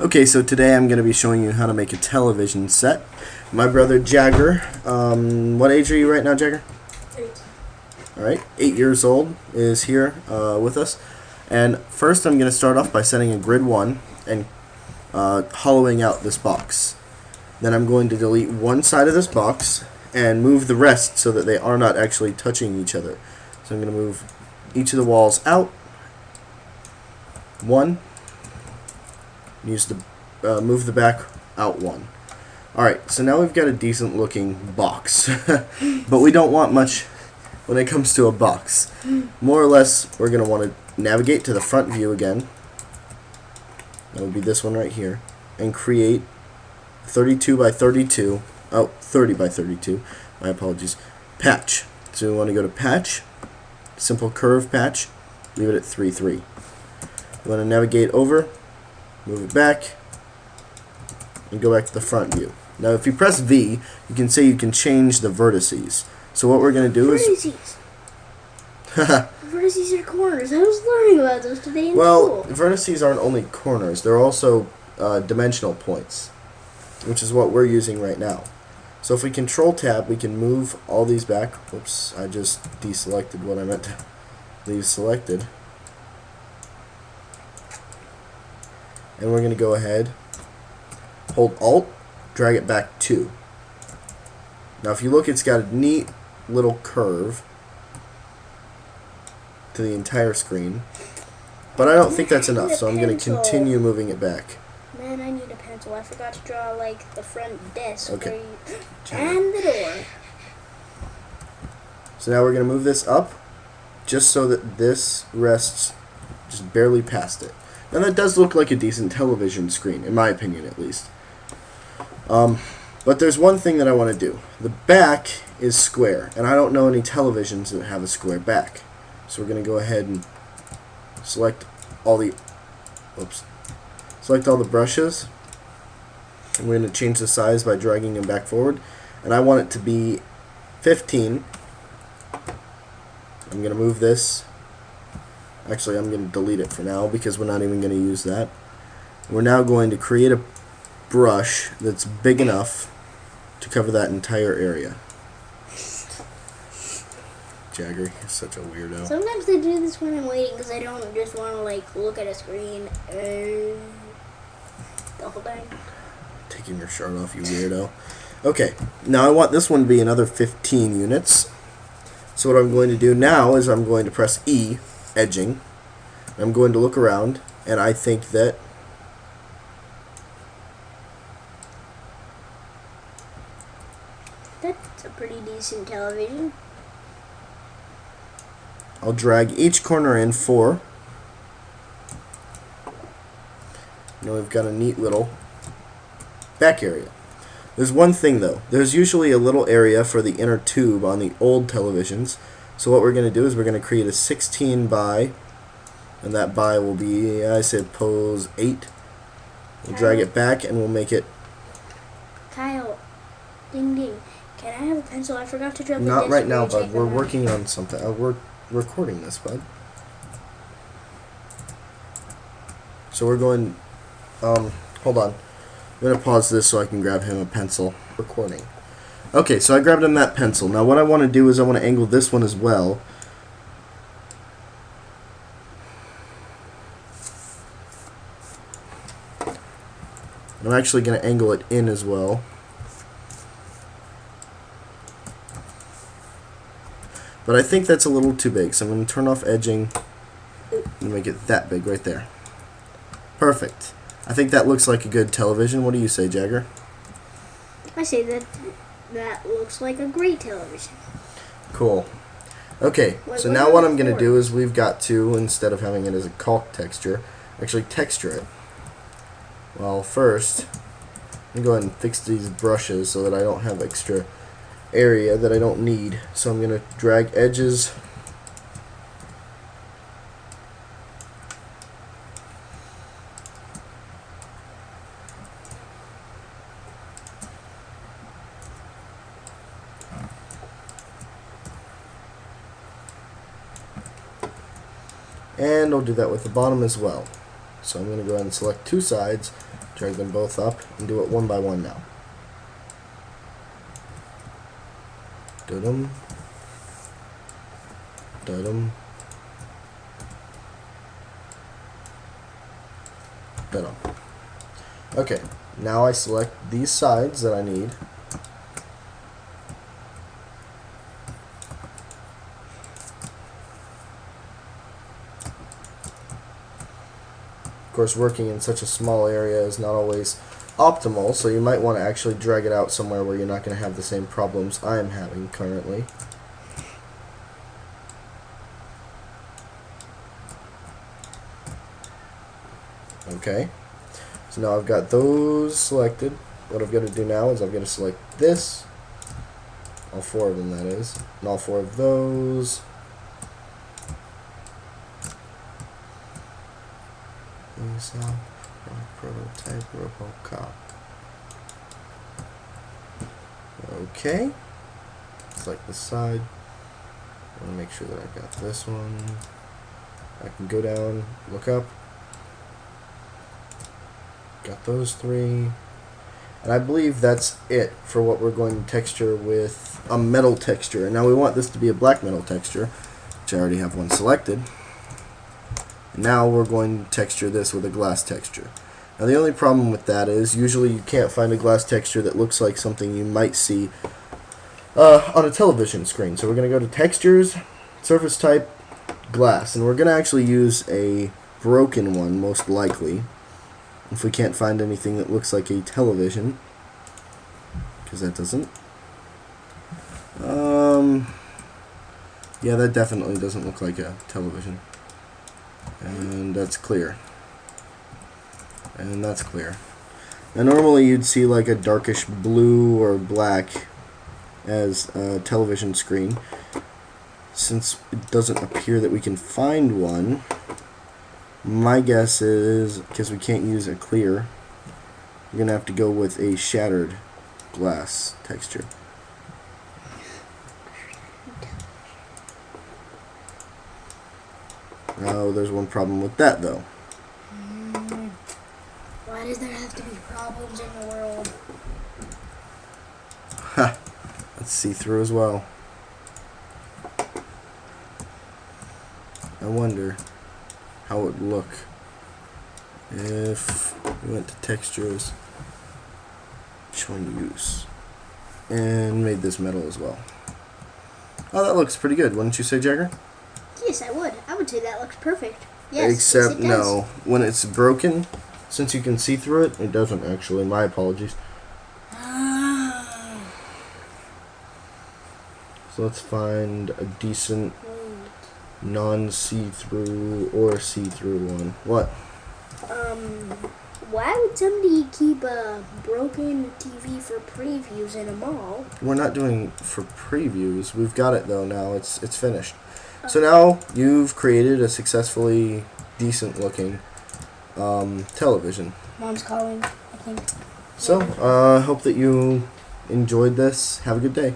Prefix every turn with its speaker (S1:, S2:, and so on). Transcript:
S1: Okay, so today I'm going to be showing you how to make a television set. My brother Jagger, what age are you right now, Jagger?
S2: 8.
S1: Alright, 8 years old, is here with us. And first I'm going to start off by setting a grid 1 and hollowing out this box. Then I'm going to delete one side of this box and move the rest so that they are not actually touching each other. So I'm going to move each of the walls out. One. Use the move the back out one. Alright, so now we've got a decent looking box. But we don't want much when it comes to a box. More or less, we're going to want to navigate to the front view again. That would be this one right here. And create 32 by 32. Oh, 30 by 32. My apologies. Patch. So we want to go to patch. Simple curve patch. Leave it at 3.3. You want to navigate over. Move it back, and go back to the front view. Now, if you press V, you can say you can change the vertices. So what we're going to do
S2: is... Vertices are corners. I was learning about those today in
S1: school.
S2: Well,
S1: vertices aren't only corners. They're also dimensional points, which is what we're using right now. So if we Control-Tab, we can move all these back. Whoops, I just deselected what I meant to leave selected. And we're going to go ahead, hold Alt, drag it back 2. Now if you look, it's got a neat little curve to the entire screen. But I don't think that's enough, so I'm going to continue moving it back.
S2: Man, I need a pencil. I forgot to draw, like, the front desk.
S1: Okay.
S2: And the door.
S1: So now we're going to move this up, just so that this rests just barely past it. And that does look like a decent television screen, in my opinion at least. But there's one thing that I want to do. The back is square, and I don't know any televisions that have a square back. So we're going to go ahead and select all the brushes. And we're going to change the size by dragging them back forward. And I want it to be 15. I'm going to move this. Actually, I'm going to delete it for now because we're not even going to use that. We're now going to create a brush that's big enough to cover that entire area. Jagger, you're such a weirdo.
S2: Sometimes I do this when I'm waiting because I don't just want to, like, look at a screen the whole time.
S1: Taking your shirt off, you weirdo. Okay, now I want this one to be another 15 units. So what I'm going to do now is I'm going to press E, edging. I'm going to look around, and I think that
S2: that's a pretty decent television.
S1: I'll drag each corner in 4. Now we've got a neat little back area. There's one thing though. There's usually a little area for the inner tube on the old televisions. So what we're going to do is we're going to create a 16 by, and that by will be, I suppose, 8. We'll drag it back and we'll make it...
S2: Kyle, ding ding. Can I have a pencil? I forgot to drop the
S1: Not
S2: disc
S1: right now,
S2: where you
S1: bud. We're working on something. We're recording this, bud. So we're going... hold on. I'm going to pause this so I can grab him a pencil. Recording. Okay, so I grabbed him that pencil. Now what I want to do is I want to angle this one as well. I'm actually going to angle it in as well. But I think that's a little too big, so I'm going to turn off edging and make it that big right there. Perfect. I think that looks like a good television. What do you say, Jagger?
S2: I say that looks like a great television.
S1: Cool. Okay, so now what I'm going to do is we've got to, instead of having it as a caulk texture, actually texture it. Well, first, I'm going to go ahead and fix these brushes so that I don't have extra area that I don't need. So I'm going to drag edges and I'll do that with the bottom as well. So I'm going to go ahead and select two sides Drag them both up and do it one by one now. Da-dum. Da-dum. Da-dum. Okay, now I select these sides that I need. Of course, working in such a small area is not always optimal, so you might want to actually drag it out somewhere where you're not going to have the same problems I am having currently. Okay, so now I've got those selected. What I've got to do now is I've got to select this, all four of them that is, and all four of those. Prototype RoboCop. Okay, select the side. I want to make sure that I've got this one. I can go down, look up. Got those three. And I believe that's it for what we're going to texture with a metal texture. And now we want this to be a black metal texture, which I already have one selected. And now we're going to texture this with a glass texture. Now the only problem with that is usually you can't find a glass texture that looks like something you might see on a television screen. So we're going to go to Textures, Surface Type, Glass. And we're going to actually use a broken one, most likely, if we can't find anything that looks like a television, because that doesn't. Yeah, that definitely doesn't look like a television. And that's clear. And that's clear. Now normally you'd see like a darkish blue or black as a television screen. Since it doesn't appear that we can find one, my guess is, because we can't use a clear, we're going to have to go with a shattered glass texture. Oh, there's one problem with that though.
S2: Why does there have to be problems in the world?
S1: Ha! That's see-through as well. I wonder how it would look if we went to textures, showing use, and made this metal as well. Oh, that looks pretty good, wouldn't you say, Jagger?
S2: Yes, I would. I would say that looks perfect. Yes,
S1: except
S2: yes, it does.
S1: no, when it's broken, since you can see through it, it doesn't actually. My apologies. So let's find a decent non-see-through or see-through one. What?
S2: Why would somebody keep a broken TV for previews in a mall?
S1: We're not doing for previews. We've got it though now. It's finished. So now you've created a successfully decent-looking television.
S2: Mom's calling, I think.
S1: So hope that you enjoyed this. Have a good day.